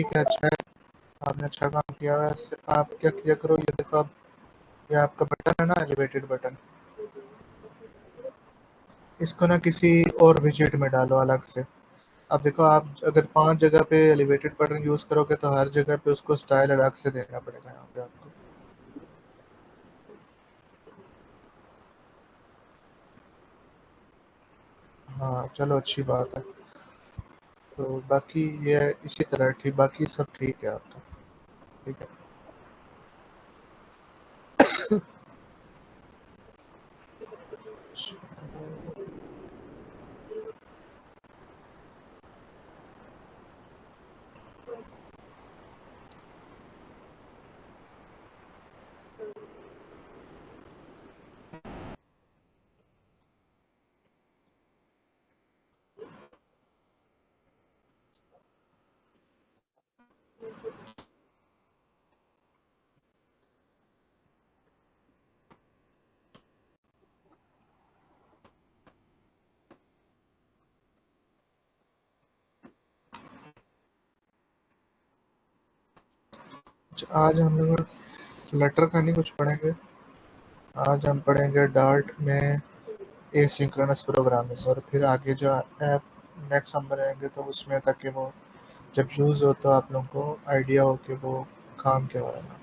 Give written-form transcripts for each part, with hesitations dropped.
ठीक है, अच्छा है, आपने अच्छा काम किया। वैसे आप क्या किया करो, ये देखो आप, ये आपका बटन है ना, एलिवेटेड बटन, इसको ना किसी और विजेट में डालो अलग से। अब देखो, आप अगर 5 जगह पे एलिवेटेड बटन यूज़ करोगे तो हर जगह पे उसको स्टाइल अलग से देना पड़ेगा यहाँ पे आपको। हाँ चलो, अच्छी बात है। तो बाकी ये इसी तरह ठीक, बाकी सब ठीक है आपका। ठीक है। आज हम लोग फ्लटर का नहीं कुछ पढ़ेंगे। आज हम पढ़ेंगे डार्ट में एसिंक्रोनस प्रोग्रामिंग, और फिर आगे जो ऐप नेक्स्ट हम बनाएंगे तो उसमें, ताकि वो जब यूज़ हो तो आप लोगों को आइडिया हो कि वो काम क्या हो रहा है।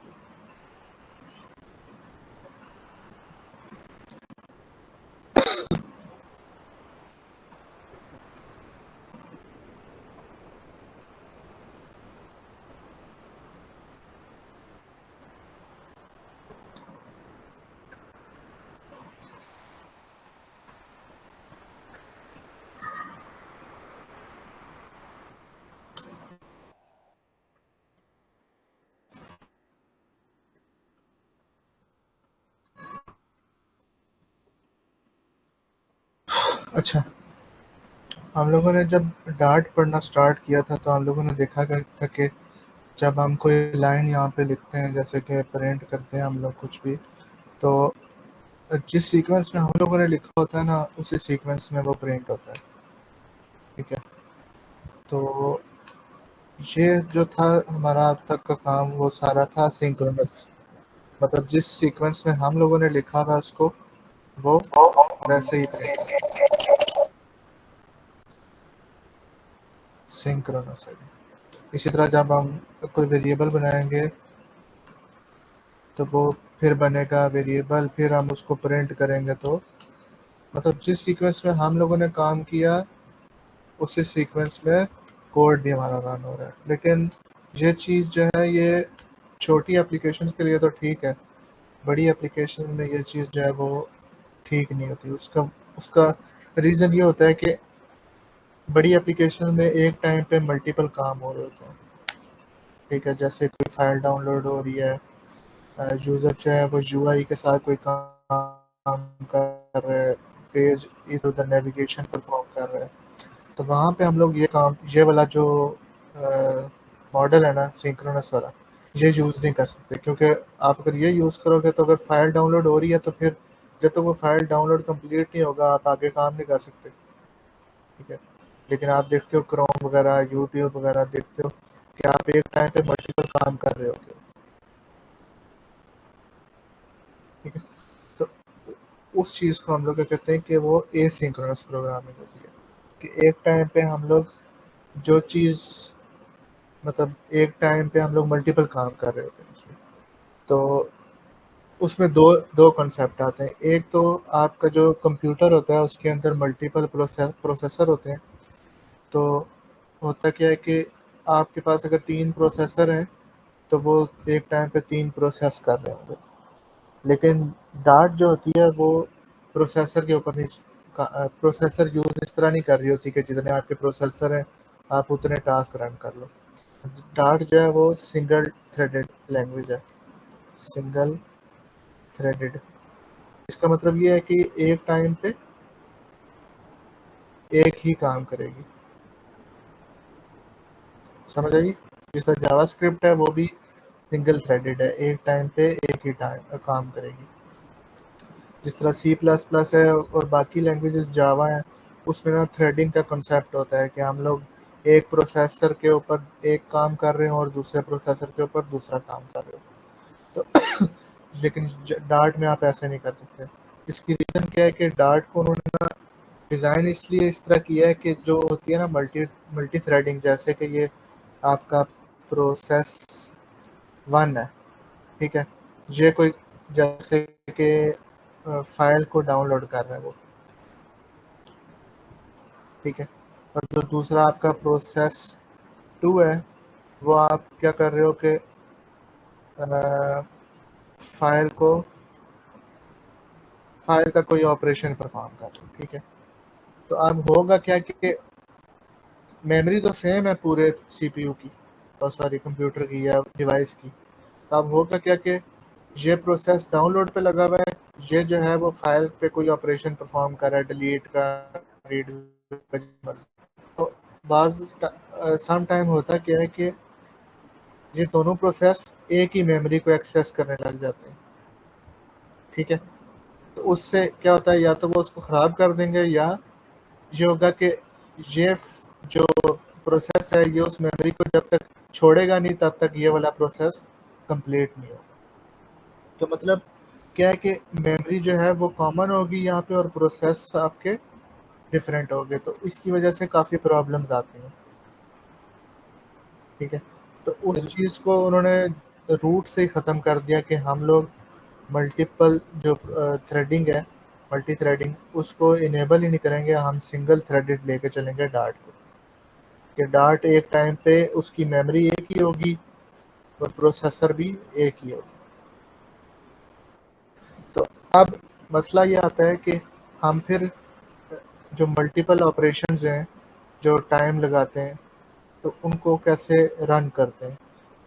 अच्छा, हम लोगों ने जब डार्ट पढ़ना स्टार्ट किया था तो हम लोगों ने देखा था कि जब हम कोई लाइन यहाँ पे लिखते हैं, जैसे कि प्रिंट करते हैं हम लोग कुछ भी, तो जिस सीक्वेंस में हम लोगों ने लिखा होता है ना, उसी सीक्वेंस में वो प्रिंट होता है। ठीक है। तो ये जो था हमारा अब तक का काम, वो सारा था सिंक्रोनस, मतलब जिस सीक्वेंस में हम लोगों ने लिखा था उसको, वो वैसे ही प्रिंट, सिंक्रोनस है। इसी तरह जब हम कोई वेरिएबल बनाएंगे तो वो फिर बनेगा वेरिएबल, फिर हम उसको प्रिंट करेंगे, तो मतलब जिस सीक्वेंस में हम लोगों ने काम किया उसी सीक्वेंस में कोड भी हमारा रन हो रहा है। लेकिन ये चीज़ जो है, ये छोटी एप्लीकेशंस के लिए तो ठीक है, बड़ी एप्लीकेशन में ये चीज़ जो है वो ठीक नहीं होती। उसका उसका रीज़न ये होता है कि बड़ी एप्लीकेशन में एक टाइम पे मल्टीपल काम हो रहे होते हैं। ठीक है, जैसे कोई फाइल डाउनलोड हो रही है, यूज़र जो है वो यूआई के साथ कोई काम कर रहे हैं, पेज इधर उधर नेविगेशन परफॉर्म कर रहे हैं, तो वहाँ पे हम लोग ये वाला जो मॉडल है ना, सिंक्रोनस वाला, ये यूज़ नहीं कर सकते। क्योंकि आप अगर ये यूज़ करोगे तो अगर फाइल डाउनलोड हो रही है तो फिर जब तक वो फाइल डाउनलोड कंप्लीट नहीं होगा आप आगे काम नहीं कर सकते। ठीक है। लेकिन आप देखते हो क्रोम वगैरह, यूट्यूब वगैरह देखते हो कि आप एक टाइम पे मल्टीपल काम कर रहे होते हो। ठीक है। तो उस चीज़ को हम लोग क्या कहते हैं कि वो एसिंक्रोनस प्रोग्रामिंग होती है, कि एक टाइम पे हम लोग जो चीज़, मतलब एक टाइम पे हम लोग मल्टीपल काम कर रहे होते हैं उसमें। तो उसमें दो दो कॉन्सेप्ट आते हैं। एक तो आपका जो कंप्यूटर होता है उसके अंदर मल्टीपल प्रोसेसर होते हैं। तो होता क्या है कि आपके पास अगर 3 प्रोसेसर हैं तो वो एक टाइम पे 3 प्रोसेस कर रहे होंगे। लेकिन डार्ट जो होती है वो प्रोसेसर के ऊपर नहीं, प्रोसेसर यूज़ इस तरह नहीं कर रही होती कि जितने आपके प्रोसेसर हैं आप उतने टास्क रन कर लो। डार्ट जो है वो सिंगल थ्रेडेड लैंग्वेज है, सिंगल थ्रेडेड। इसका मतलब ये है कि एक टाइम पे एक ही काम करेगी। समझ आई? जिस तरह जावास्क्रिप्ट है वो भी सिंगल थ्रेडेड है, एक टाइम पे एक ही टाइम काम करेगी। जिस तरह सी प्लस प्लस है और बाकी लैंग्वेजेस जावा है, उसमें ना थ्रेडिंग का कंसेप्ट होता है कि हम लोग एक प्रोसेसर के ऊपर एक काम कर रहे हो और दूसरे प्रोसेसर के ऊपर दूसरा काम कर रहे हो। तो लेकिन डार्ट में आप ऐसे नहीं कर सकते। इसकी रीज़न क्या है कि डार्ट को उन्होंने डिज़ाइन इसलिए इस तरह किया है कि जो होती है ना मल्टी थ्रेडिंग, जैसे कि ये आपका प्रोसेस वन है, ठीक है, ये कोई जैसे कि फाइल को डाउनलोड कर रहा है वो, ठीक है, और जो दूसरा आपका प्रोसेस टू है वो आप क्या कर रहे हो कि फाइल को फाइल का कोई ऑपरेशन परफॉर्म कर रहे हो, ठीक है। तो अब होगा क्या कि मेमोरी तो सेम है पूरे सीपीयू की और सॉरी कंप्यूटर की या डिवाइस की। तो अब होगा क्या कि ये प्रोसेस डाउनलोड पे लगा हुआ है, ये जो है वो फाइल पे कोई ऑपरेशन परफॉर्म कर रहा है, डिलीट का, रीड का। तो बाज सम टाइम होता क्या है कि ये दोनों प्रोसेस एक ही मेमोरी को एक्सेस करने लग जाते हैं, ठीक है। तो उससे क्या होता है, या तो वो उसको ख़राब कर देंगे, या ये होगा कि ये जो प्रोसेस है ये उस मेमोरी को जब तक छोड़ेगा नहीं तब तक ये वाला प्रोसेस कंप्लीट नहीं होगा। तो मतलब क्या है कि मेमोरी जो है वो कॉमन होगी यहाँ पे और प्रोसेस आपके डिफरेंट होंगे, तो इसकी वजह से काफ़ी प्रॉब्लम्स आती हैं, ठीक है। तो उस चीज़ को उन्होंने रूट से ही ख़त्म कर दिया कि हम लोग मल्टीपल जो थ्रेडिंग है, मल्टी थ्रेडिंग, उसको इनेबल ही नहीं करेंगे, हम सिंगल थ्रेडेड लेके चलेंगे डार्ट को, कि डार्ट एक टाइम पे उसकी मेमोरी एक ही होगी और प्रोसेसर भी एक ही होगा। तो अब मसला ये आता है कि हम फिर जो मल्टीपल ऑपरेशंस हैं जो टाइम लगाते हैं तो उनको कैसे रन करते हैं।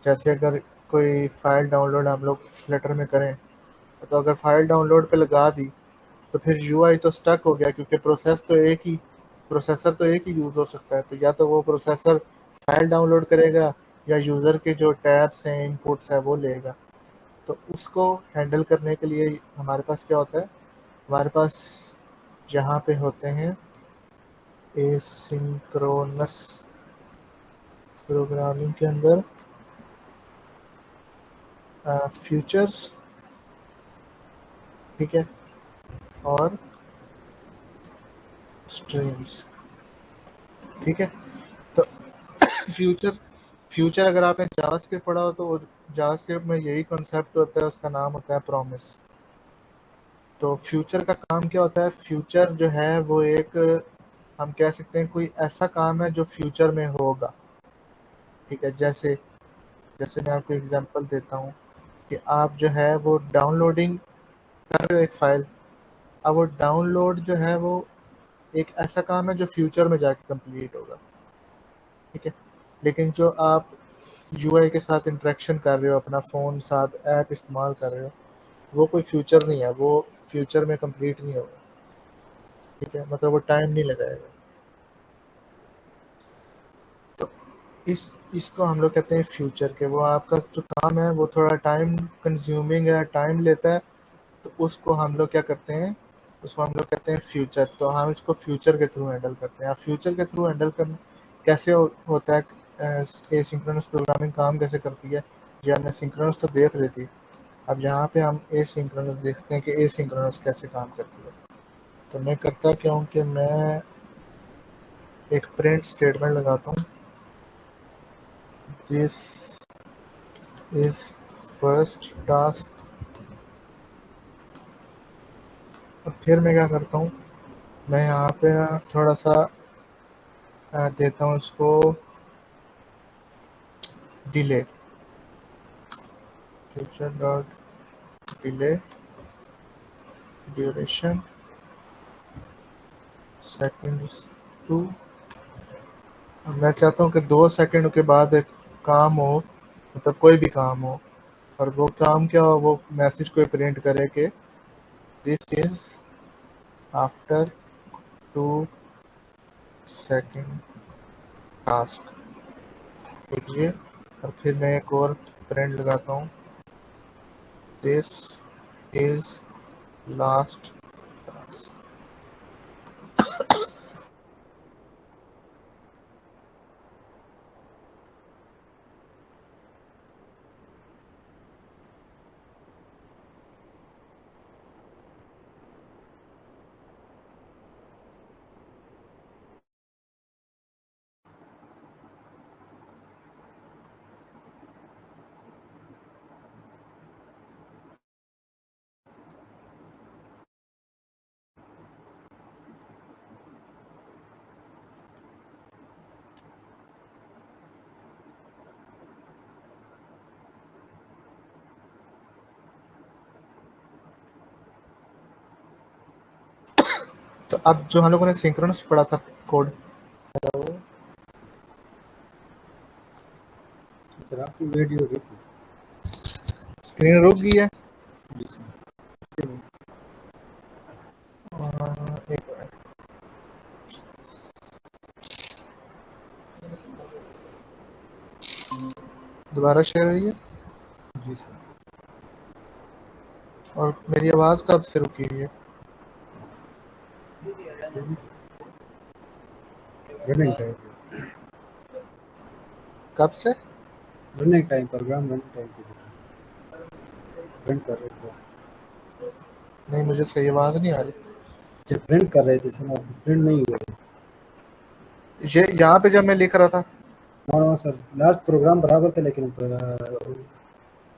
जैसे अगर कोई फ़ाइल डाउनलोड हम लोग फ्लटर में करें, तो अगर फ़ाइल डाउनलोड पे लगा दी तो फिर यूआई तो स्टक हो गया, क्योंकि प्रोसेसर तो एक ही यूज़ हो सकता है। तो या तो वो प्रोसेसर फाइल डाउनलोड करेगा या यूज़र के जो टैब्स हैं, इनपुट्स है, वो लेगा। तो उसको हैंडल करने के लिए हमारे पास क्या होता है, हमारे पास यहाँ पे होते हैं एसिंक्रोनस प्रोग्रामिंग के अंदर फ्यूचर्स, ठीक है, और स्ट्रीम्स, ठीक है। तो फ्यूचर फ्यूचर अगर आपने जावास्क्रिप्ट पढ़ा हो तो जावास्क्रिप्ट में यही कॉन्सेप्ट होता है, उसका नाम होता है प्रॉमिस। तो फ्यूचर का काम क्या होता है, फ्यूचर जो है वो एक, हम कह सकते हैं कोई ऐसा काम है जो फ्यूचर में होगा, ठीक है। जैसे जैसे मैं आपको एग्जांपल देता हूँ कि आप जो है वो डाउनलोडिंग कर रहे हो एक फ़ाइल। अब वो डाउनलोड जो है वो एक ऐसा काम है जो फ्यूचर में जाके कंप्लीट होगा, ठीक है। लेकिन जो आप यूआई के साथ इंटरेक्शन कर रहे हो, अपना फ़ोन साथ ऐप इस्तेमाल कर रहे हो, वो कोई फ्यूचर नहीं है, वो फ्यूचर में कंप्लीट नहीं होगा, ठीक है, मतलब वो टाइम नहीं लगाएगा। तो इसको हम लोग कहते हैं फ्यूचर के, वो आपका जो काम है वो थोड़ा टाइम कंज्यूमिंग है, टाइम लेता है। तो उसको हम लोग क्या करते हैं, उसको हम लोग कहते हैं फ्यूचर। तो हम इसको फ्यूचर के थ्रू हैंडल करते हैं। अब फ्यूचर के थ्रू हैंडल करना कैसे होता है, एसिंक्रोनस प्रोग्रामिंग काम कैसे करती है, या हमने सिंक्रोनस तो देख रही थी। अब यहाँ पे हम एसिंक्रोनस देखते हैं कि एसिंक्रोनस कैसे काम करती है। तो मैं करता क्या हूँ कि मैं एक प्रिंट स्टेटमेंट लगाता हूँ, दिस इज फर्स्ट टास्क। और फिर मैं क्या करता हूँ, मैं यहाँ पे थोड़ा सा देता हूँ इसको delay, future dot delay duration seconds two. मैं चाहता हूँ कि 2 सेकंड के बाद एक काम हो, मतलब कोई भी काम हो, और वो काम क्या हो, वो मैसेज को प्रिंट करे कि this is after 2 second task, देखिए। और फिर मैं एक और प्रिंट लगाता हूँ, दिस इज लास्ट टास्क। तो अब जो हम लोगों ने सिंक्रोनस पढ़ा था कोड, सर आपकी वीडियो रुकी। स्क्रीन रुक गई है। जी सर। एक मिनट, दोबारा शेयर हुई है। जी सर। और मेरी आवाज़ कब से रुकी हुई है? रनिंग टाइम, कब से? Running time, program running time पे प्रिंट कर रहे थे। नहीं, मुझे सही आवाज़ नहीं आ रही। जब प्रिंट कर रहे थे सर, आप प्रिंट नहीं हुए। ये यहाँ पे जब मैं लिख रहा था, हाँ सर, लास्ट प्रोग्राम बराबर था लेकिन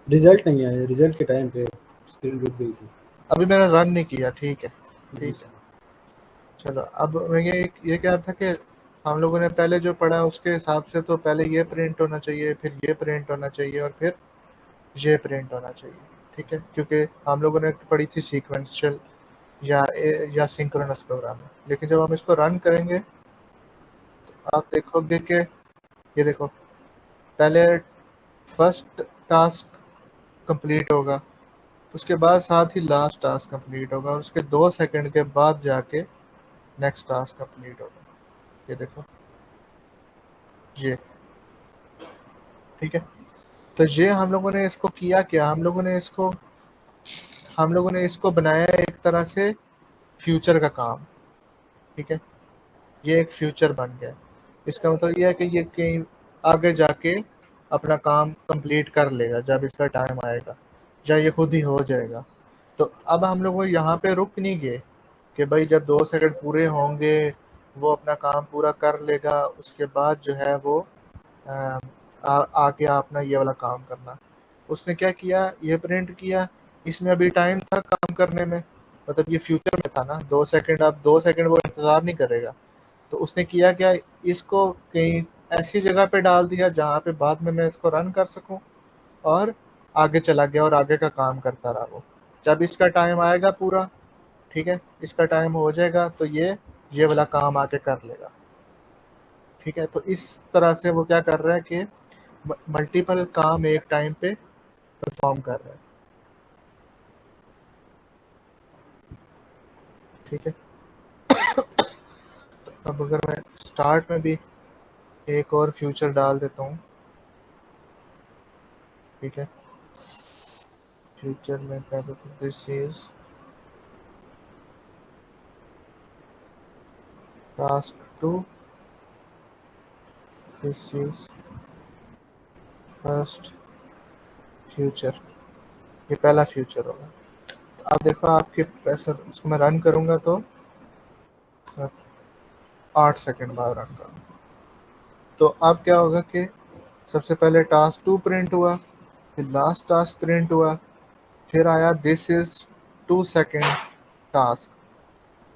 रिजल्ट नहीं आया। रिजल्ट के टाइम पे स्क्रीन रुक गई थी। अभी मैंने रन नहीं किया। ठीक है, जी ठीक है। सर। चलो, अब मैं ये क्या था कि हम लोगों ने पहले जो पढ़ा उसके हिसाब से तो पहले ये प्रिंट होना चाहिए, फिर ये प्रिंट होना चाहिए, और फिर ये प्रिंट होना चाहिए। ठीक है, क्योंकि हम लोगों ने पढ़ी थी सीक्वेंशियल या सिंक्रोनस प्रोग्रामिंग। लेकिन जब हम इसको रन करेंगे तो आप देखोगे कि ये देखो, पहले फर्स्ट टास्क कंप्लीट होगा, उसके बाद साथ ही लास्ट टास्क कंप्लीट होगा, और उसके 2 सेकंड के बाद जाके नेक्स्ट टास्क कंप्लीट होगा। ये देखो, ये ठीक है। तो ये हम लोगों ने इसको किया क्या, हम लोगों ने इसको बनाया एक तरह से फ्यूचर का काम। ठीक है, ये एक फ्यूचर बन गया। इसका मतलब ये है कि ये कहीं आगे जाके अपना काम कंप्लीट कर लेगा जब इसका टाइम आएगा, या ये खुद ही हो जाएगा। तो अब हम लोग यहाँ पे रुक नहीं गए कि भाई जब 2 सेकंड पूरे होंगे वो अपना काम पूरा कर लेगा, उसके बाद जो है वो आके अपना ये वाला काम करना। उसने क्या किया, ये प्रिंट किया। इसमें अभी टाइम था काम करने में, मतलब ये फ्यूचर में था ना, 2 सेकंड। अब 2 सेकंड वो इंतज़ार नहीं करेगा। तो उसने किया क्या, इसको कहीं ऐसी जगह पे डाल दिया जहाँ पे बाद में मैं इसको रन कर सकूँ, और आगे चला गया और आगे का काम करता रहा वो। जब इसका टाइम आएगा पूरा, ठीक है, इसका टाइम हो जाएगा तो ये वाला काम आके कर लेगा। ठीक है, तो इस तरह से वो क्या कर रहा है कि मल्टीपल काम एक टाइम पे परफॉर्म कर रहा है। ठीक है, तो अब अगर मैं स्टार्ट में भी एक और फ्यूचर डाल देता हूँ। ठीक है, फ्यूचर में कह देता हूँ this is task 2, this is first future. ये पहला फ्यूचर होगा। तो अब देखो आपके पैसे, इसको मैं रन करूँगा तो 8 सेकंड बाद रन करूँगा तो अब क्या होगा कि सबसे पहले टास्क 2 प्रिंट हुआ, फिर लास्ट टास्क प्रिंट हुआ, फिर आया दिस इज 2 सेकंड टास्क,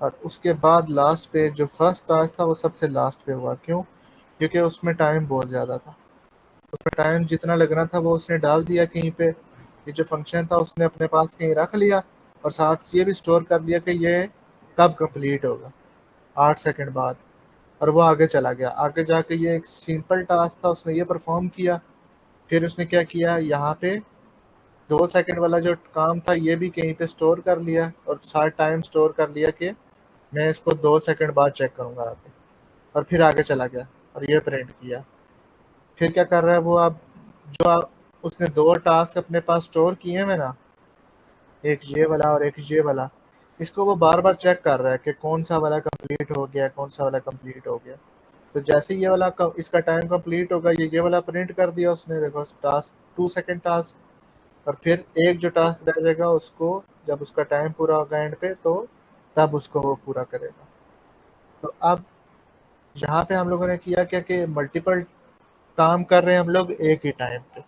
और उसके बाद लास्ट पे जो फर्स्ट टास्क था वो सबसे लास्ट पे हुआ। क्यों? क्योंकि उसमें टाइम बहुत ज़्यादा था। उसमें टाइम जितना लगना था वो उसने डाल दिया कहीं पे। ये जो फंक्शन था उसने अपने पास कहीं रख लिया, और साथ ये भी स्टोर कर लिया कि ये कब कंप्लीट होगा, 8 सेकंड बाद। और वो आगे चला गया, आगे जाके ये एक सिंपल टास्क था, उसने ये परफॉर्म किया। फिर उसने क्या किया, यहाँ पे 2 सेकंड वाला जो काम था ये भी कहीं पे स्टोर कर लिया, और सारा टाइम स्टोर कर लिया कि मैं इसको 2 सेकंड बाद चेक करूँगा आगे। और फिर आगे चला गया और ये प्रिंट किया। फिर क्या कर रहा है वो, अब उसने 2 टास्क अपने पास स्टोर किए हैं ना, एक ये वाला और एक ये वाला, इसको वो बार बार चेक कर रहा है कि कौन सा वाला कंप्लीट हो गया, कौन सा वाला कंप्लीट हो गया। तो जैसे ही ये वाला इसका टाइम कंप्लीट होगा, ये वाला प्रिंट कर दिया उसने, देखो टास्क 2 सेकंड टास्क। और फिर एक जो टास्क रह जाएगा उसको, जब उसका टाइम पूरा होगा एंड पे, तो तब उसको वो पूरा करेगा। तो अब यहाँ पे हम लोगों ने किया क्या कि मल्टीपल काम कर रहे हैं हम लोग एक ही टाइम पे।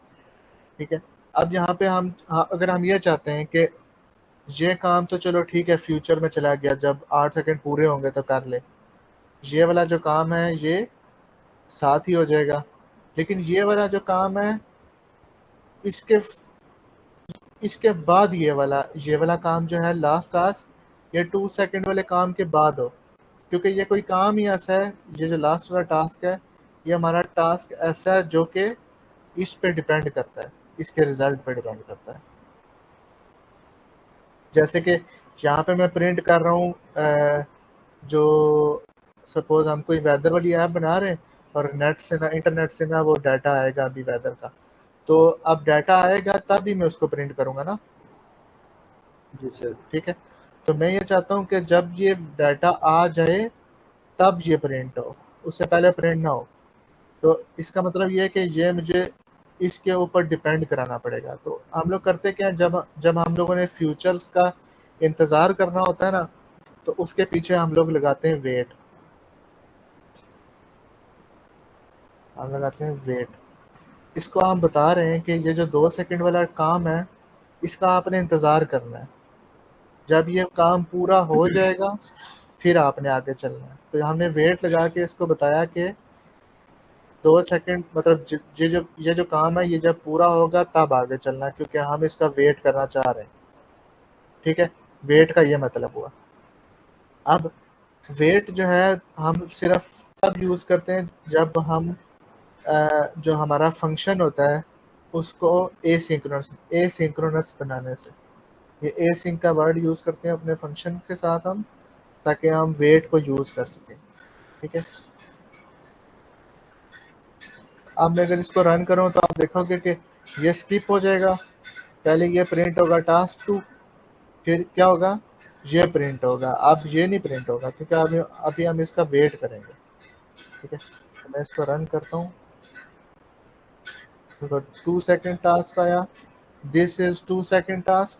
ठीक है, अब यहाँ पे हम अगर हम ये चाहते हैं कि ये काम तो चलो ठीक है फ्यूचर में चला गया, जब 8 सेकंड पूरे होंगे तो कर ले, ये वाला जो काम है ये साथ ही हो जाएगा। लेकिन ये वाला जो काम है इसके बाद ये वाला काम जो है लास्ट टास्क, ये 2 सेकंड वाले काम के बाद हो। क्योंकि ये कोई काम ही ऐसा है, ये जो लास्ट वाला टास्क है, ये हमारा टास्क ऐसा है जो कि इस पे डिपेंड करता है, इसके रिजल्ट पे डिपेंड करता है। जैसे कि यहाँ पे मैं प्रिंट कर रहा हूँ जो सपोज हम कोई वेदर वाली ऐप बना रहे हैं और नेट से ना, इंटरनेट से ना वो डाटा आएगा अभी वेदर का, तो अब डाटा आएगा तब ही मैं उसको प्रिंट करूंगा ना। जी सर। ठीक है, तो मैं ये चाहता हूँ कि जब ये डाटा आ जाए तब ये प्रिंट हो, उससे पहले प्रिंट ना हो। तो इसका मतलब ये है कि ये मुझे इसके ऊपर डिपेंड कराना पड़ेगा। तो हम लोग करते क्या है, जब जब हम लोगों ने फ्यूचर्स का इंतज़ार करना होता है ना, तो उसके पीछे हम लोग लगाते हैं वेट, हम लगाते हैं वेट। इसको हम बता रहे हैं कि ये जो 2 सेकंड वाला काम है, इसका आपने इंतज़ार करना है। जब ये काम पूरा हो जाएगा फिर आपने आगे चलना है। तो हमने वेट लगा के इसको बताया कि 2 सेकंड मतलब ये जो काम है, ये जब पूरा होगा तब आगे चलना है, क्योंकि हम इसका वेट करना चाह रहे हैं। ठीक है, वेट का ये मतलब हुआ। अब वेट जो है हम सिर्फ तब यूज़ करते हैं जब हम जो हमारा फंक्शन होता है उसको एसिंक्रोनस बनाने से, ये एसिंक का वर्ड यूज़ करते हैं अपने फंक्शन के साथ हम, ताकि हम वेट को यूज़ कर सकें। ठीक है, अब मैं अगर इसको रन करूँ तो आप देखोगे कि ये स्किप हो जाएगा। पहले ये प्रिंट होगा टास्क 2, फिर क्या होगा, ये प्रिंट होगा। अब ये नहीं प्रिंट होगा क्योंकि अभी हम इसका वेट करेंगे। ठीक है, तो मैं इसको रन करता हूँ। देखो 2 सेकंड टास्क आया, दिस इज 2 सेकंड टास्क।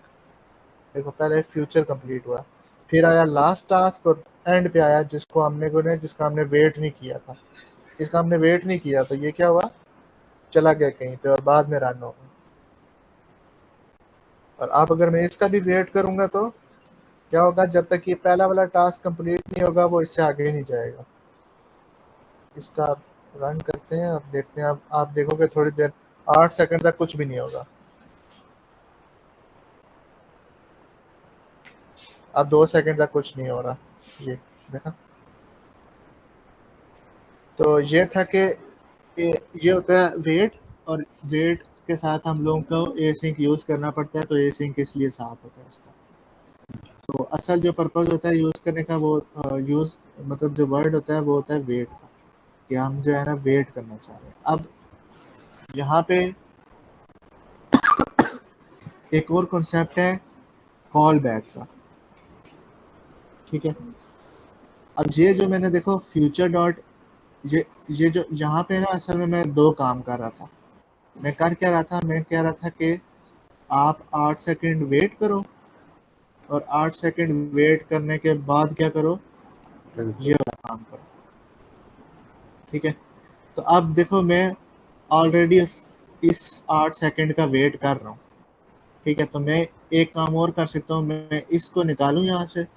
देखो पहले फ्यूचर कंप्लीट हुआ, फिर आया लास्ट टास्क और एंड पे आया जिसका हमने वेट नहीं किया था। इसका हमने वेट नहीं किया तो ये क्या हुआ, चला गया कहीं पे और बाद में रन होगा। और अब अगर मैं इसका भी वेट करूंगा तो क्या होगा, जब तक ये पहला वाला टास्क कंप्लीट नहीं होगा वो इससे आगे ही नहीं जाएगा। इसका आप रन करते हैं, अब देखते हैं। अब आप देखोगे थोड़ी देर 8 सेकंड तक कुछ भी नहीं होगा। अब 2 सेकंड तक कुछ नहीं हो रहा, ये देखा। तो ये था कि ये होता है वेट, और वेट के साथ हम लोगों को एसिंक यूज़ करना पड़ता है, तो एसिंक इसलिए साथ होता है इसका। तो असल जो पर्पज़ होता है यूज़ करने का, वो यूज़ मतलब जो वर्ड होता है वो होता है वेट का, कि हम जो है ना वेट करना चाह रहे हैं। अब यहाँ पे एक और कॉन्सेप्ट है कॉल बैक का। ठीक है, अब ये जो मैंने देखो फ्यूचर डॉट, ये जो यहाँ पे ना असल में मैं दो काम कर रहा था। मैं कर क्या रहा था, मैं कह रहा था कि आप 8 सेकंड वेट करो और 8 सेकंड वेट करने के बाद क्या करो, ये वाला काम करो। ठीक है, तो अब देखो मैं ऑलरेडी इस 8 सेकंड का वेट कर रहा हूँ। ठीक है, तो मैं एक काम और कर सकता हूँ, मैं इसको निकालूं यहाँ से,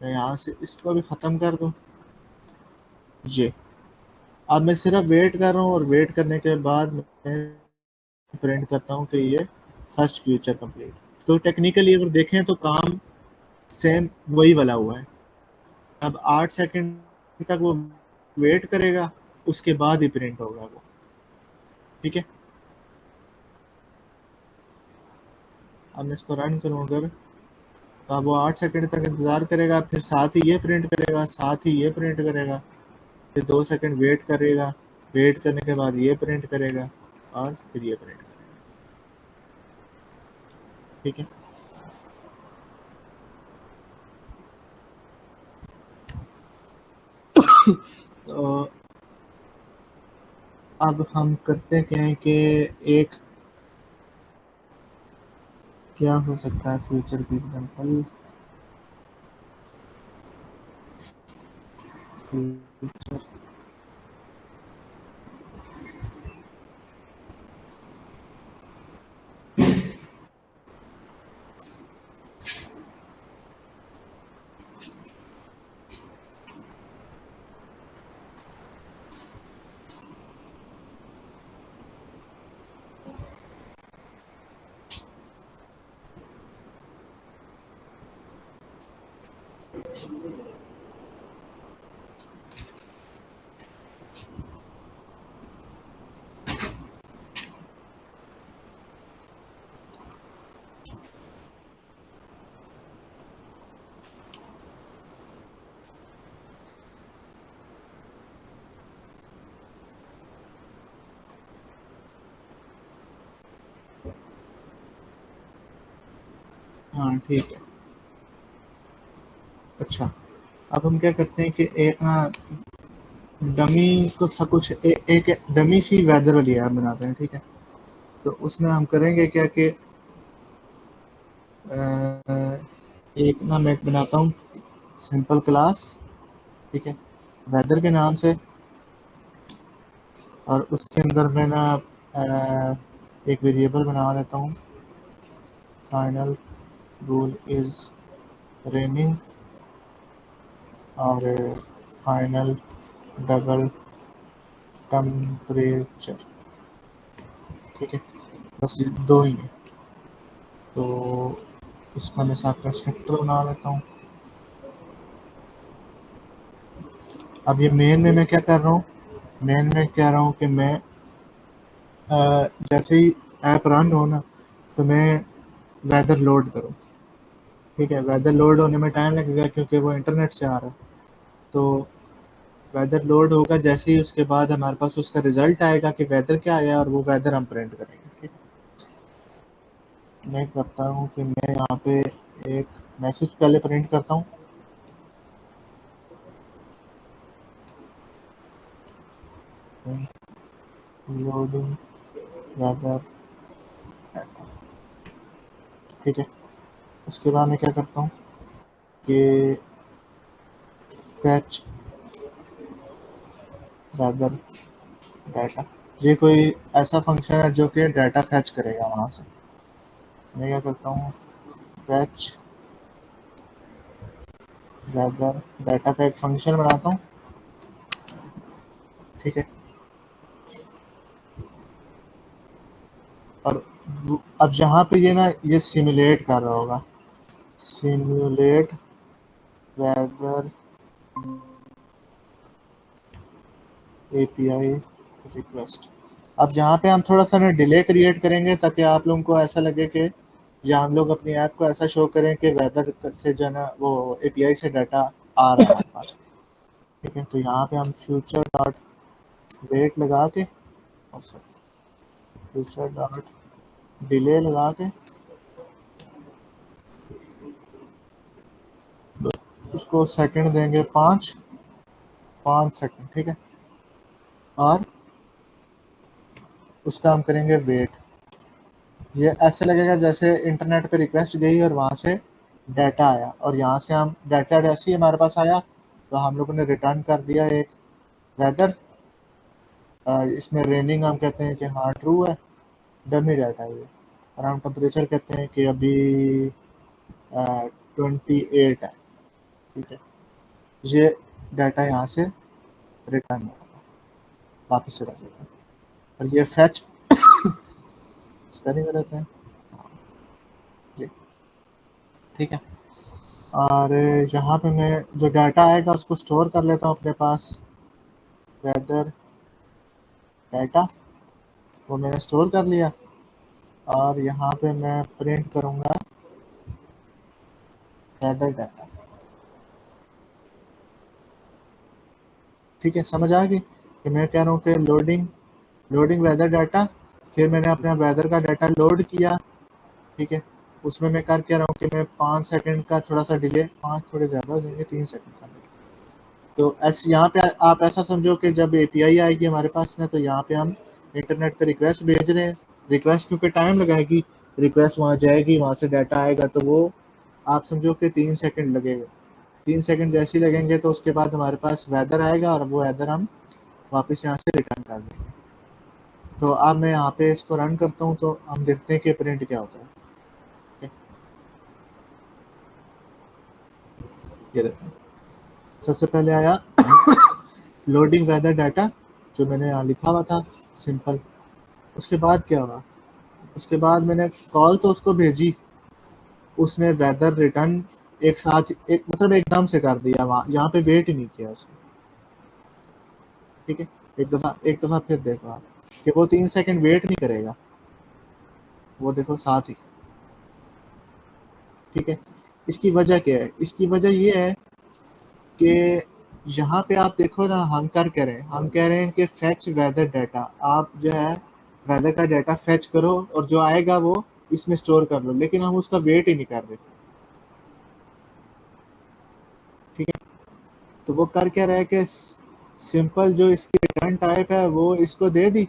मैं यहाँ से इसको भी ख़त्म कर दूँ। ये अब मैं सिर्फ वेट कर रहा हूँ और वेट करने के बाद मैं प्रिंट करता हूँ कि ये फर्स्ट फ्यूचर कंप्लीट। तो टेक्निकली अगर देखें तो काम सेम वही वाला हुआ है। अब 8 सेकंड तक वो वेट करेगा, उसके बाद ही प्रिंट होगा वो। ठीक है, अब मैं इसको रन करूँ अगर, तो अब वो 8 सेकंड तक इंतज़ार करेगा, फिर साथ ही ये प्रिंट करेगा, साथ ही ये प्रिंट करेगा, फिर 2 सेकंड वेट करेगा, वेट करने के बाद ये प्रिंट करेगा और फिर ये प्रिंट करेगा। ठीक है, तो अब हम करते क्या है कि एक क्या हो सकता है फ्यूचर की एग्जांपल, फ्यूचर हाँ ठीक है। अच्छा, अब हम क्या करते हैं कि एक ना डमी को सा कुछ एक डमी सी वेदर वाली ऐप बनाते हैं, ठीक है। तो उसमें हम करेंगे क्या कि एक ना मैं बनाता हूँ सिंपल क्लास, ठीक है, वेदर के नाम से, और उसके अंदर मैं ना एक वेरिएबल बना लेता हूँ, फाइनल रूल इज रेनिंग, और फाइनल डबल टेम्परेचर, ठीक है। बस ये दो ही है। तो इसका मैं साथ कंस्ट्रक्टर बना लेता हूँ। अब ये मेन में मैं क्या कर रहा हूँ, मेन में कह रहा हूँ कि मैं जैसे ही ऐप रन हो ना, तो मैं वेदर लोड करूँ, ठीक है। वेदर लोड होने में टाइम लगेगा क्योंकि वो इंटरनेट से आ रहा है। तो वेदर लोड होगा जैसे ही, उसके बाद हमारे पास उसका रिजल्ट आएगा कि वेदर क्या आया, और वो वेदर हम प्रिंट करेंगे, ठीक है। मैं करता हूँ कि मैं यहाँ पे एक मैसेज पहले प्रिंट करता हूँ, लोडिंग वेदर, ठीक है। उसके बाद मैं क्या करता हूँ कि फैच वेदर डाटा, ये कोई ऐसा फंक्शन है जो कि डाटा फैच करेगा वहाँ से। मैं क्या करता हूँ, फैच वेदर डाटा का एक फंक्शन बनाता हूँ, ठीक है। और अब जहाँ पे ये ना ये सिमुलेट कर रहा होगा, सिमुलेट वेदर एपीआई रिक्वेस्ट। अब जहाँ पे हम थोड़ा सा ना डिले क्रिएट करेंगे ताकि आप लोगों को ऐसा लगे कि, या हम लोग अपनी ऐप को ऐसा शो करें कि वेदर से जो है ना वो एपीआई से डाटा आ रहा है हमारे पास, ठीक है। तो यहाँ पे हम फ्यूचर डॉट वेट लगा के, फ्यूचर डॉट डिले लगा के उसको सेकंड देंगे 5 सेकंड, ठीक है। और उसका हम करेंगे वेट। ये ऐसे लगेगा जैसे इंटरनेट पे रिक्वेस्ट गई और वहाँ से डाटा आया, और यहाँ से हम डाटा जैसे ही हमारे पास आया तो हम लोगों ने रिटर्न कर दिया एक वेदर। इसमें रेनिंग हम कहते हैं कि हाँ ट्रू है, डमी डाटा है ये। और हम टेम्परेचर कहते हैं कि अभी 28 है, ठीक है। ये डाटा यहाँ से रिटर्न होगा, वापस चला जाएगा। और ये फैच स्पेलिंग में रहते हैं, जी, ठीक है। और यहाँ पे मैं जो डाटा आएगा उसको स्टोर कर लेता हूँ अपने पास, वेदर डाटा, वो मैंने स्टोर कर लिया। और यहाँ पे मैं प्रिंट करूँगा वेदर डाटा, ठीक है। समझ आ गई कि मैं कह रहा हूँ कि लोडिंग वेदर डाटा, फिर मैंने अपना वेदर का डाटा लोड किया, ठीक है। उसमें मैं कर क्या रहा हूँ कि मैं 5 सेकंड का थोड़ा सा डिले, 5 थोड़े ज़्यादा हो जाएंगे, 3 सेकंड का डिले। तो ऐसे यहाँ पे आप ऐसा समझो कि जब एपीआई आएगी हमारे पास ना, तो यहाँ पे हम इंटरनेट पे रिक्वेस्ट भेज रहे हैं। रिक्वेस्ट क्योंकि टाइम लगाएगी, रिक्वेस्ट वहाँ जाएगी, वहाँ से डाटा आएगा, तो वो आप समझो कि 3 सेकंड लगेगा। 3 सेकंड जैसे ही लगेंगे तो उसके बाद हमारे पास वेदर आएगा, और वो वेदर हम वापस यहाँ से रिटर्न कर देंगे। तो अब मैं यहाँ पे इसको रन करता हूँ तो हम देखते हैं कि प्रिंट क्या होता है, ठीक है। ये देखें, सबसे पहले आया लोडिंग वेदर डाटा, जो मैंने यहाँ लिखा हुआ था सिंपल। उसके बाद क्या हुआ, उसके बाद मैंने कॉल तो उसको भेजी, उसने वेदर रिटर्न एक साथ एक मतलब एकदम से कर दिया, वहाँ यहाँ पे वेट ही नहीं किया उसने, ठीक है। एक दफ़ा फिर देखो आप कि वो 3 सेकंड वेट नहीं करेगा, वो देखो साथ ही, ठीक है। इसकी वजह क्या है, इसकी वजह ये है कि यहाँ पे आप देखो ना, हम कह रहे हैं कि फेच वेदर डाटा, आप जो है वेदर का डाटा फेच करो और जो आएगा वो इसमें स्टोर कर लो, लेकिन हम उसका वेट ही नहीं कर रहे। तो वो कर क्या रहा है कि सिंपल जो इसकी रिटर्न टाइप है वो इसको दे दी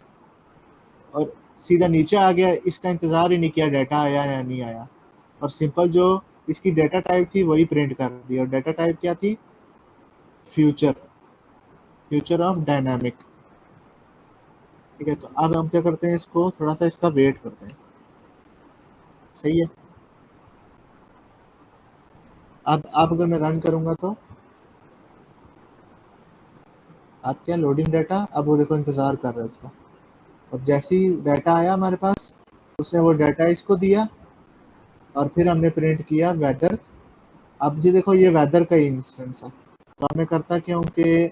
और सीधा नीचे आ गया, इसका इंतज़ार ही नहीं किया डाटा आया या नहीं आया, और सिंपल जो इसकी डाटा टाइप थी वही प्रिंट कर दी। और डाटा टाइप क्या थी? Future, future of dynamic. ठीक है, तो अब हम क्या करते हैं, इसको थोड़ा सा इसका वेट करते हैं। सही है। अब अगर मैं रन करूंगा तो अब क्या, लोडिंग डाटा, अब वो देखो इंतज़ार कर रहा है उसका। अब जैसे ही डाटा आया हमारे पास, उसने वो डाटा इसको दिया और फिर हमने प्रिंट किया वेदर। अब जी देखो ये वेदर का इंस्टेंस है, तो अब मैं करता क्या हूँ कि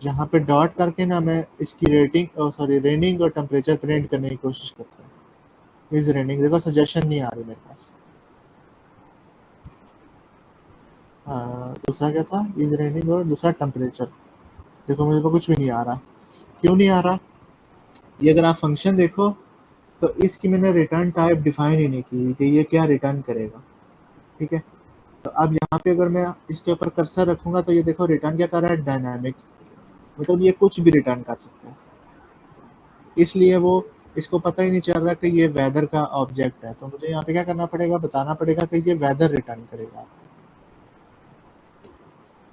यहाँ पे डॉट करके ना मैं इसकी रेटिंग, सॉरी, रेनिंग और टेम्परेचर प्रिंट करने की कोशिश करता हूँ। इज रेनिंग, देखो सजेशन नहीं आ रही मेरे पास। दूसरा क्या था? इज रेनिंग, और दूसरा टेम्परेचर। देखो मेरे को कुछ भी नहीं आ रहा। क्यों नहीं आ रहा? ये अगर आप फंक्शन देखो तो इसकी मैंने रिटर्न टाइप डिफाइन ही नहीं की कि ये क्या रिटर्न करेगा। ठीक है, तो अब यहाँ पे अगर मैं इसके ऊपर कर्सर रखूंगा तो ये देखो रिटर्न क्या कर रहा है? डायनामिक, मतलब ये कुछ भी रिटर्न कर सकता है। इसलिए वो, इसको पता ही नहीं चल रहा कि ये वेदर का ऑब्जेक्ट है। तो मुझे यहाँ पे क्या करना पड़ेगा? बताना पड़ेगा कि ये वेदर रिटर्न करेगा।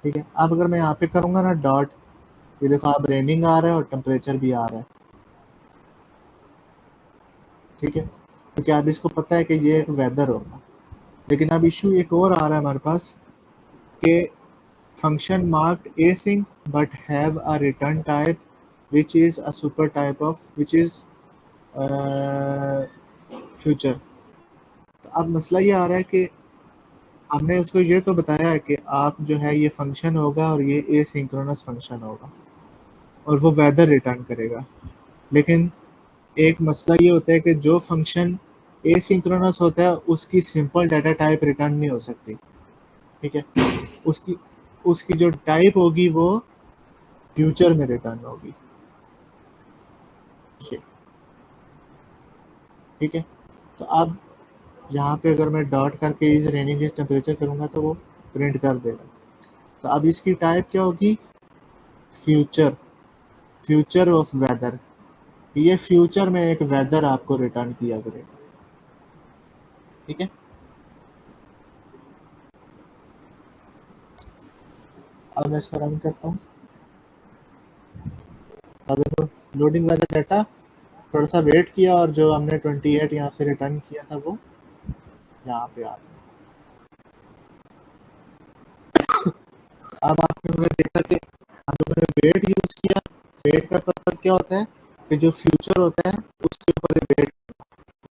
ठीक है, अब अगर मैं यहाँ पे करूंगा ना डॉट, ये देखो अब रेनिंग आ रहा है और टेम्परेचर भी आ रहा है। ठीक है, क्योंकि अब इसको पता है कि ये एक वेदर होगा। लेकिन अब इशू एक और आ रहा है हमारे पास कि function marked async but have a return type which is a super type of which is future। तो अब मसला ये आ रहा है कि हमने उसको ये तो बताया है कि आप जो है ये फंक्शन होगा और ये एसिंक्रोनस फंक्शन होगा और वो वेदर रिटर्न करेगा। लेकिन एक मसला ये होता है कि जो फंक्शन एसिंक्रोनस होता है उसकी सिंपल डाटा टाइप रिटर्न नहीं हो सकती। ठीक है, उसकी उसकी जो टाइप होगी वो फ्यूचर में रिटर्न होगी। ठीक है, तो अब यहाँ पे अगर मैं डॉट करके इस रेनिंग इस टेम्परेचर करूँगा तो वो प्रिंट कर देगा। तो अब इसकी टाइप क्या होगी? Future, future of weather. ये फ्यूचर में एक वेदर आपको रिटर्न किया करेगा। ठीक है, अब मैं इसको रन करता हूँ। अब देखो लोडिंग वेदर डाटा, थोड़ा सा वेट किया और जो हमने 28 यहाँ से रिटर्न किया था वो यहाँ पे आ गया। अब आपने देखा कि हम लोगों ने वेट यूज किया। वेट का पर्पज क्या होता है कि जो फ्यूचर होता है उसके ऊपर वेट,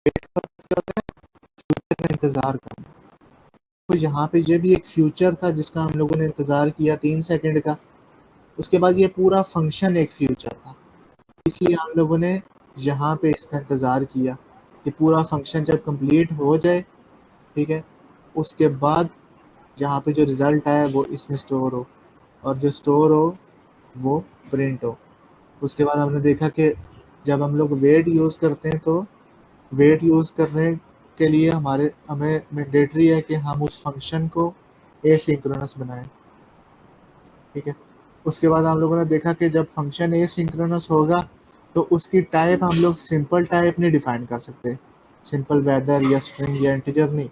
वेट का पर्पज क्या होता है? फ्यूचर का इंतजार करना। तो यहाँ पे ये भी एक फ्यूचर था जिसका हम लोगों ने इंतजार किया 3 सेकंड का। उसके बाद ये पूरा फंक्शन एक फ्यूचर था, इसलिए हम लोगों ने यहाँ पे इसका इंतजार किया कि पूरा फंक्शन जब कंप्लीट हो जाए, ठीक है, उसके बाद जहाँ पे जो रिजल्ट आया वो इसमें स्टोर हो, और जो स्टोर हो वो प्रिंट हो। उसके बाद हमने देखा कि जब हम लोग वेट यूज़ करते हैं तो वेट यूज़ करने के लिए हमें मैंडेटरी है कि हम उस फंक्शन को एसिंक्रोनस बनाएं। ठीक है, उसके बाद हम लोगों ने देखा कि जब फंक्शन एसिंक्रोनस होगा तो उसकी टाइप हम लोग सिंपल टाइप नहीं डिफाइन कर सकते, सिंपल वेदर या स्ट्रिंग या इंटीजर नहीं।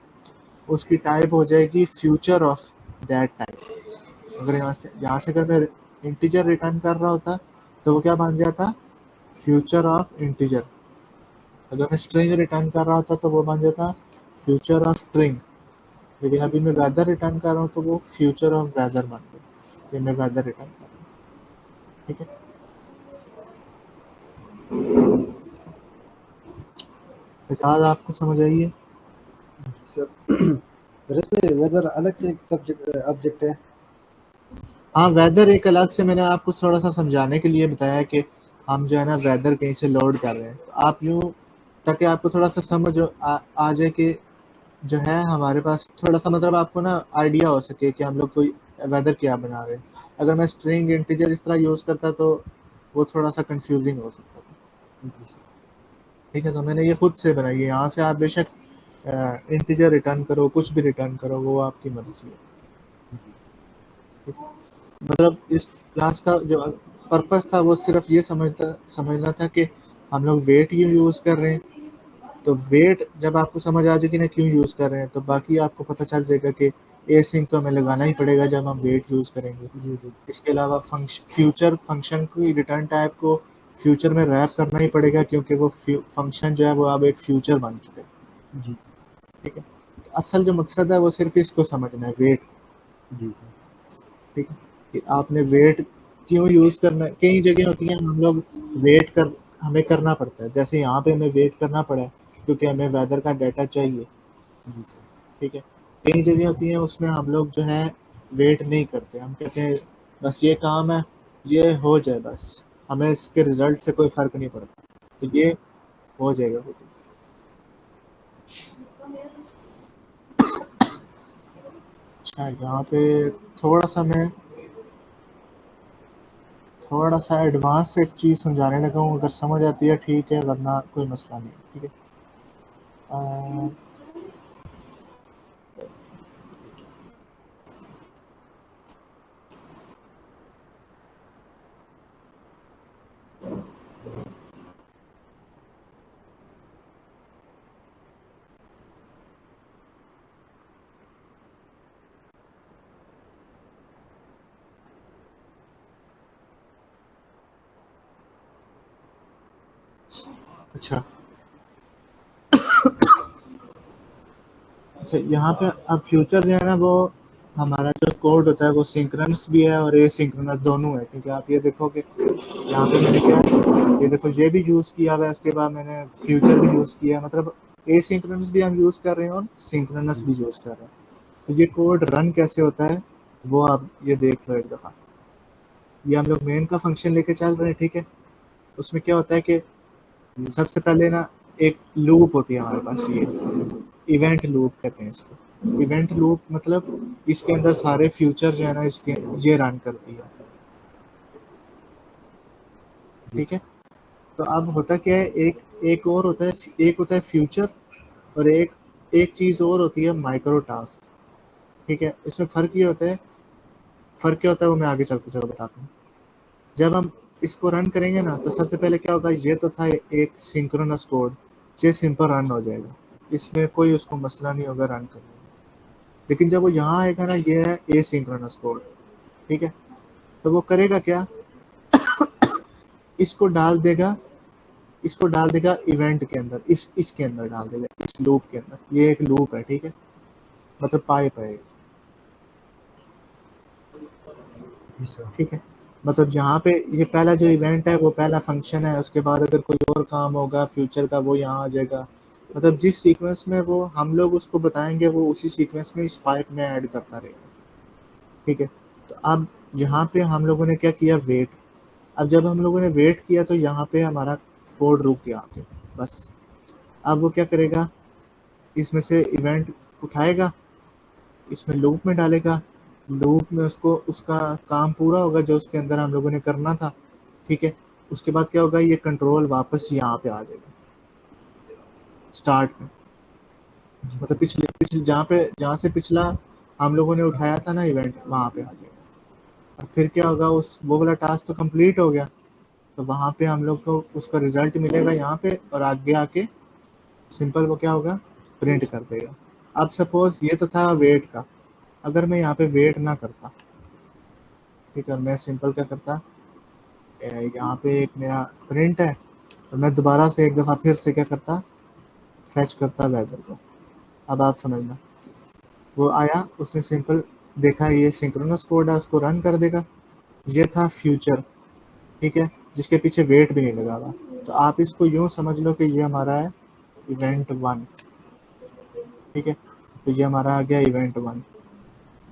उसकी टाइप हो जाएगी फ्यूचर ऑफ दैट टाइप। अगर यहाँ से अगर मैं इंटीजर रिटर्न कर रहा होता तो वो क्या बन जाता? Future of integer. अगर मैं स्ट्रिंग रिटर्न कर रहा होता तो वो बन जाता फ्यूचर ऑफ स्ट्रिंग। लेकिन अभी मैं वेदर रिटर्न कर रहा हूँ तो वो फ्यूचर ऑफ वेदर बन गया, ये मैं वेदर रिटर्न कर रहा हूँ। ठीक है, मिसाल आपको समझ आई है? सर इसमें वेदर अलग से एक सब्जेक्ट ऑब्जेक्ट है। हाँ, वेदर एक अलग से, मैंने आपको थोड़ा सा समझाने के लिए बताया कि हम जो है ना वेदर कहीं से लोड कर रहे हैं, तो आप यूँ, ताकि आपको थोड़ा सा समझ आ जाए कि जो है हमारे पास थोड़ा सा, मतलब आपको ना आइडिया हो सके कि हम लोग कोई वेदर क्या बना रहे हैं। अगर मैं स्ट्रिंग इंटीजर इस तरह यूज़ करता तो वो थोड़ा सा कंफ्यूजिंग हो सकता था। ठीक है, तो मैंने ये खुद से बनाई है। यहाँ से आप बेशक इंटीजर रिटर्न करो, कुछ भी रिटर्न करो, वो आपकी मर्जी है। ठीक है? मतलब इस क्लास का जो पर्पस था वो सिर्फ ये समझना था कि हम लोग वेट क्यों यूज़ कर रहे हैं। तो वेट जब आपको समझ आ जाएगी ना क्यों यूज़ कर रहे हैं, तो बाकी आपको पता चल जाएगा कि एसिंक तो हमें लगाना ही पड़ेगा जब हम वेट यूज़ करेंगे। जी जी इसके अलावा फ्यूचर फंक्शन की रिटर्न टाइप को फ्यूचर में रैप करना ही पड़ेगा, क्योंकि वो फंक्शन जो है वो अब एक फ्यूचर बन चुके हैं। जी ठीक है, तो असल जो मकसद है वो सिर्फ इसको समझना है, वेट। जी ठीक है, कि आपने वेट क्यों यूज़ करना है। कई जगह होती हैं हम लोग वेट कर हमें करना पड़ता है, जैसे यहाँ पे हमें वेट करना पड़ा है क्योंकि हमें वेदर का डाटा चाहिए। जी सर। ठीक है, कई जगह होती हैं उसमें हम लोग जो है वेट नहीं करते, हम कहते हैं बस ये काम है, ये हो जाए बस, हमें इसके रिजल्ट से कोई फर्क नहीं पड़ता, तो ये हो जाएगा खुद ही। अच्छा, यहाँ पे थोड़ा सा मैं थोड़ा सा एडवांस एक चीज़ समझाने लगा हूँ, अगर समझ आती है ठीक है, वरना कोई मसला नहीं। ठीक है, अ, अच्छा अच्छा, यहाँ पे अब फ्यूचर जो है ना वो हमारा जो कोड होता है वो सिंक्रोनस भी है और एसिंक्रोनस दोनों है, क्योंकि आप ये देखोगे यहाँ पे मैंने क्या ये देखो ये भी यूज़ किया हुआ है, इसके बाद मैंने फ्यूचर भी यूज़ किया, मतलब एसिंक्रोनस भी हम यूज़ कर रहे हैं और सिंक्रोनस भी यूज़ कर रहे हैं। तो ये कोड रन कैसे होता है वो आप ये देख लो एक दफ़ा। ये हम लोग मेन का फंक्शन लेके चल रहे हैं। ठीक है, उसमें क्या होता है कि सबसे पहले ना एक लूप होती है हमारे पास, ये इवेंट लूप कहते हैं इसको। इवेंट लूप मतलब इसके अंदर सारे फ्यूचर जो है ना इसके ये रन करती है। जी ठीक है, सर। तो अब होता क्या है, एक एक और होता है, एक होता है फ्यूचर और एक एक चीज़ और होती है माइक्रो टास्क। ठीक है, इसमें फ़र्क ये होता है, फ़र्क क्या होता है वो मैं आगे चल के चलो बताता हूँ। जब हम इसको रन करेंगे ना तो सबसे पहले क्या होगा, ये तो था एक सिंक्रोनस कोड, ये सिंपल रन हो जाएगा, इसमें कोई उसको मसला नहीं होगा रन करने में। लेकिन जब वो यहाँ आएगा ना, ये है एसिंक्रोनस कोड। ठीक है, तो वो करेगा क्या, इसको डाल देगा इसको डाल देगा इवेंट के अंदर, इसके अंदर डाल देगा, इस लूप के अंदर। ये एक लूप है। ठीक है, मतलब पाइप है। जी सर। ठीक है, मतलब यहाँ पे ये पहला जो इवेंट है वो पहला फंक्शन है, उसके बाद अगर कोई और काम होगा फ्यूचर का वो यहाँ आ जाएगा, मतलब जिस सीक्वेंस में वो हम लोग उसको बताएंगे वो उसी सीक्वेंस में इस पाइप में ऐड करता रहेगा। ठीक है, तो अब यहाँ पे हम लोगों ने क्या किया, वेट। अब जब हम लोगों ने वेट किया तो यहाँ पे हमारा कोड रुक गया आके, बस। अब वो क्या करेगा, इसमें से इवेंट उठाएगा, इसमें लूप में डालेगा, लूप में उसको उसका काम पूरा होगा जो उसके अंदर हम लोगों ने करना था। ठीक है, उसके बाद क्या होगा, ये कंट्रोल वापस यहाँ पे आ जाएगा स्टार्ट में, जी मतलब सर। पिछले पिछले जहाँ से पिछला हम लोगों ने उठाया था ना इवेंट, वहाँ पे आ जाएगा। और फिर क्या होगा, उस वो वाला टास्क तो कंप्लीट हो गया, तो वहाँ पे हम लोग को उसका रिजल्ट मिलेगा यहाँ पे, और आगे आके सिंपल वो क्या होगा, प्रिंट कर देगा। अब सपोज ये तो था वेट का, अगर मैं यहाँ पे वेट ना करता, ठीक है, मैं सिंपल क्या करता, यहाँ पे एक मेरा प्रिंट है, और मैं दोबारा से एक दफ़ा फिर से क्या करता, फैच करता वेदर को। अब आप समझना, वो आया, उसने सिंपल देखा ये सिंक्रोनस कोड है, उसको रन कर देगा। ये था फ्यूचर। ठीक है, जिसके पीछे वेट भी नहीं लगा हुआ। तो आप इसको यूँ समझ लो कि ये हमारा है इवेंट वन। ठीक है, तो ये हमारा आ गया इवेंट वन।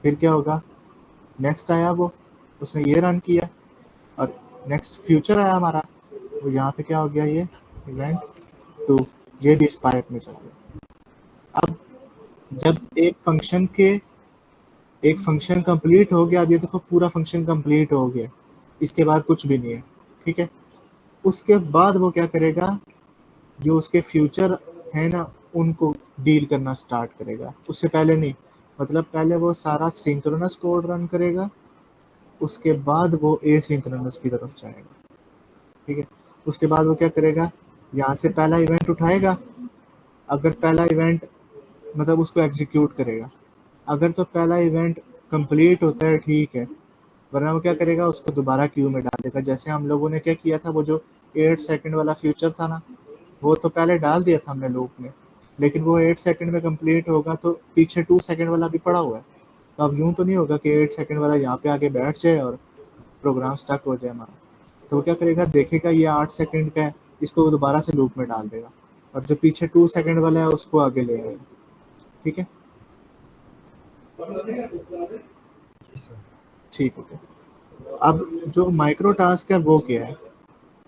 फिर क्या होगा, नेक्स्ट आया वो, उसने ये रन किया, और नेक्स्ट फ्यूचर आया हमारा, तो यहाँ पे क्या हो गया, ये इवेंट टू, ये भी इस पाइप में चल गया। अब जब एक फंक्शन कंप्लीट हो गया, अब ये देखो पूरा फंक्शन कंप्लीट हो गया, इसके बाद कुछ भी नहीं है। ठीक है, उसके बाद वो क्या करेगा, जो उसके फ्यूचर है ना उनको डील करना स्टार्ट करेगा, उससे पहले नहीं। मतलब पहले वो सारा सिंक्रोनस कोड रन करेगा, उसके बाद वो एसिंक्रोनस की तरफ जाएगा, ठीक है। उसके बाद वो क्या करेगा, यहाँ से पहला इवेंट उठाएगा, अगर पहला इवेंट मतलब उसको एग्जीक्यूट करेगा, अगर तो पहला इवेंट कंप्लीट होता है ठीक है, वरना वो क्या करेगा, उसको दोबारा क्यू में डाल देगा। जैसे हम लोगों ने क्या किया था, वो जो 8 सेकंड वाला फ्यूचर था ना, वो तो पहले डाल दिया था हमने लूप में, लेकिन वो 8 सेकंड में कंप्लीट होगा तो पीछे 2 सेकंड वाला भी पड़ा हुआ है। तो अब यूं तो नहीं होगा कि 8 सेकंड वाला यहाँ पे आके बैठ जाए और प्रोग्राम स्टक हो जाए हमारा। तो वो क्या करेगा, देखेगा ये 8 सेकंड का है, इसको दोबारा से लूप में डाल देगा, और जो पीछे 2 सेकंड वाला है उसको आगे ले आएगा, ठीक है। जी सर। ठीक है। अब जो माइक्रो टास्क है वो क्या है,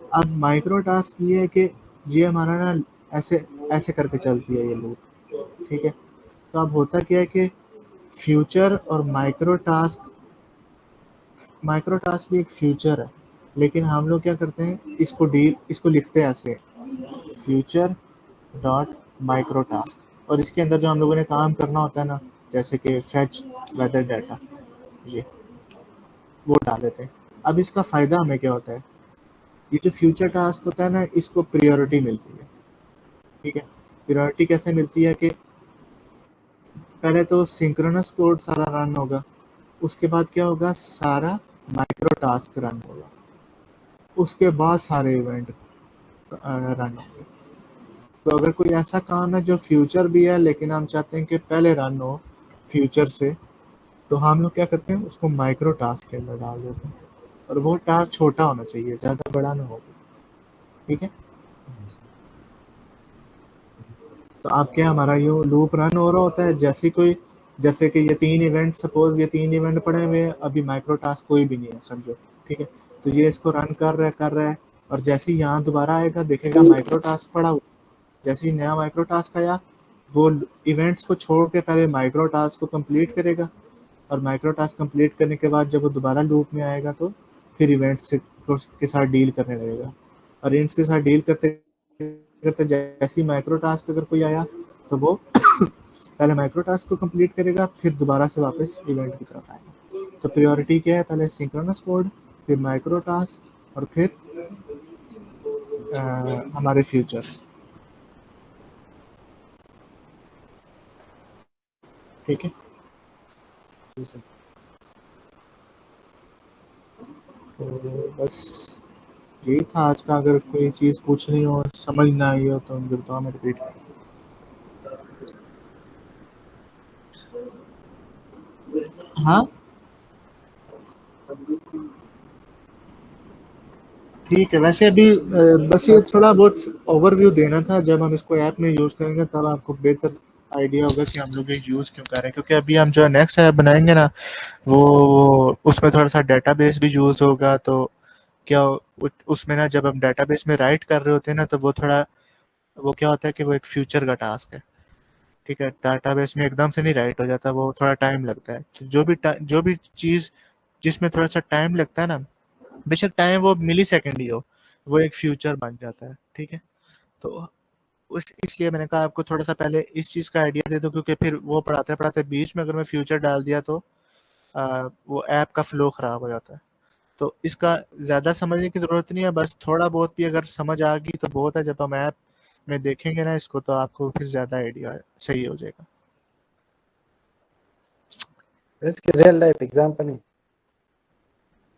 अब माइक्रो टास्क ये है कि ये हमारा ना ऐसे ऐसे करके चलती है ये लूप, ठीक है। तो अब होता क्या है कि फ्यूचर और माइक्रो टास्क भी एक फ्यूचर है, लेकिन हम लोग क्या करते हैं, इसको लिखते हैं ऐसे, फ्यूचर डॉट माइक्रो टास्क, और इसके अंदर जो हम लोगों ने काम करना होता है ना, जैसे कि फेच वेदर डाटा, ये वो डाल देते हैं। अब इसका फ़ायदा हमें क्या होता है, ये जो फ्यूचर टास्क होता है ना, इसको प्रायोरिटी मिलती है, ठीक है। प्रायोरिटी कैसे मिलती है कि पहले तो सिंक्रोनस कोड सारा रन होगा, उसके बाद क्या होगा, सारा माइक्रो टास्क रन होगा, उसके बाद सारे इवेंट रन होंगे। तो अगर कोई ऐसा काम है जो फ्यूचर भी है लेकिन हम चाहते हैं कि पहले रन हो फ्यूचर से, तो हम लोग क्या करते हैं, उसको माइक्रो टास्क के अंदर डाल देते हैं, और वो टास्क छोटा होना चाहिए, ज़्यादा बड़ा ना हो, ठीक है। जी सर। तो आप क्या, हमारा यूँ लूप रन हो रहा होता है, जैसे कि ये 3 इवेंट, सपोज़ ये 3 इवेंट पड़े हुए हैं, अभी माइक्रो टास्क कोई भी नहीं है समझो, ठीक है। तो ये इसको रन कर रहा है, और जैसे ही यहाँ दोबारा आएगा देखेगा माइक्रो टास्क पड़ा हुआ, जैसे ही नया माइक्रो टास्क आया, वो इवेंट्स को छोड़ के पहले माइक्रो टास्क को कंप्लीट करेगा, और माइक्रो टास्क कंप्लीट करने के बाद जब वो दोबारा लूप में आएगा तो फिर इवेंट्स के साथ डील करने लगेगा, और इवेंट्स के साथ डील करते करते जैसे ही माइक्रो टास्क अगर कोई आया, तो वो पहले माइक्रो टास्क को कंप्लीट करेगा, फिर दोबारा से वापस इवेंट की तरफ आएगा। तो प्रायोरिटी क्या है, पहले सिंक्रोनस कोड, फिर माइक्रो टास्क, और फिर हमारे फ्यूचर्स, ठीक है। जी सर। तो बस यही था आज का, अगर कोई चीज़ पूछनी हो, समझ ना आई हो तो मुझे बताओ, मैं रिपीट कर। हाँ, ठीक है। वैसे अभी बस ये सर थोड़ा बहुत ओवरव्यू देना था, जब हम इसको ऐप में यूज़ करेंगे तब आपको बेहतर आइडिया होगा कि हम लोग ये यूज़ क्यों कर रहे हैं, क्योंकि अभी हम जो नेक्स्ट ऐप बनाएंगे ना, वो उसमें थोड़ा सा डेटाबेस भी यूज़ होगा, तो क्या उसमें ना, जब हम डेटाबेस में राइट कर रहे होते हैं ना, तो वो क्या होता है कि वो एक फ्यूचर का टास्क है, ठीक है। डेटाबेस में एकदम से नहीं राइट हो जाता, वो थोड़ा टाइम लगता है। तो जो भी चीज़ जिसमें थोड़ा सा टाइम लगता है ना, बेशक टाइम वो मिली सेकेंड ही हो, वो एक फ्यूचर बन जाता है, ठीक है। तो उस इसलिए मैंने कहा आपको थोड़ा सा पहले इस चीज़ का आइडिया दे दो, क्योंकि फिर वो पढ़ाते पढ़ाते बीच में अगर मैं फ्यूचर डाल दिया तो वो ऐप का फ्लो खराब हो जाता है। तो इसका ज़्यादा समझने की ज़रूरत नहीं है, बस थोड़ा बहुत भी अगर समझ आ गई तो बहुत है। जब हम ऐप में देखेंगे ना इसको, तो आपको फिर ज़्यादा आइडिया सही हो जाएगा। इसके real life example he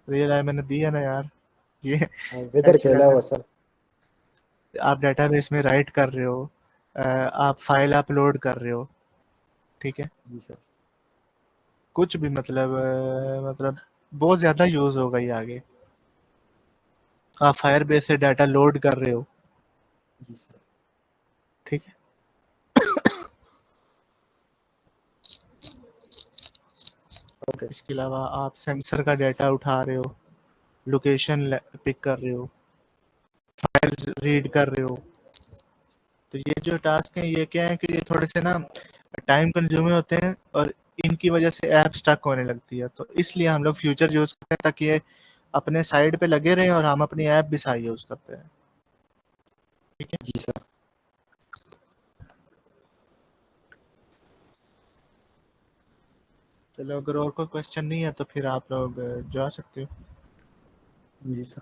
real I मैंने दी है ना यार, ये वेदर फैच के अलावा वेदर, सर। आप डेटाबेस में राइट कर रहे हो, आप फाइल अपलोड कर रहे हो, ठीक है। जी सर। कुछ भी मतलब बहुत ज़्यादा यूज़ होगा ये आगे। आप फायरबेस से डाटा लोड कर रहे हो, जी सर। ठीक है। ओके। इसके अलावा आप सेंसर का डाटा उठा रहे हो, लोकेशन पिक कर रहे हो, फाइल्स रीड कर रहे हो। तो ये जो टास्क हैं ये क्या है कि ये थोड़े से ना टाइम कंज्यूमिंग होते हैं, और इनकी वजह से ऐप स्टक होने लगती है। तो इसलिए हम लोग फ्यूचर यूज़ करते हैं, ताकि ये अपने साइड पे लगे रहें और हम अपनी ऐप भी सही यूज़ करते हैं, ठीक है। जी सर। चलो, अगर और कोई क्वेश्चन नहीं है तो फिर आप लोग जा सकते हो। जी सर।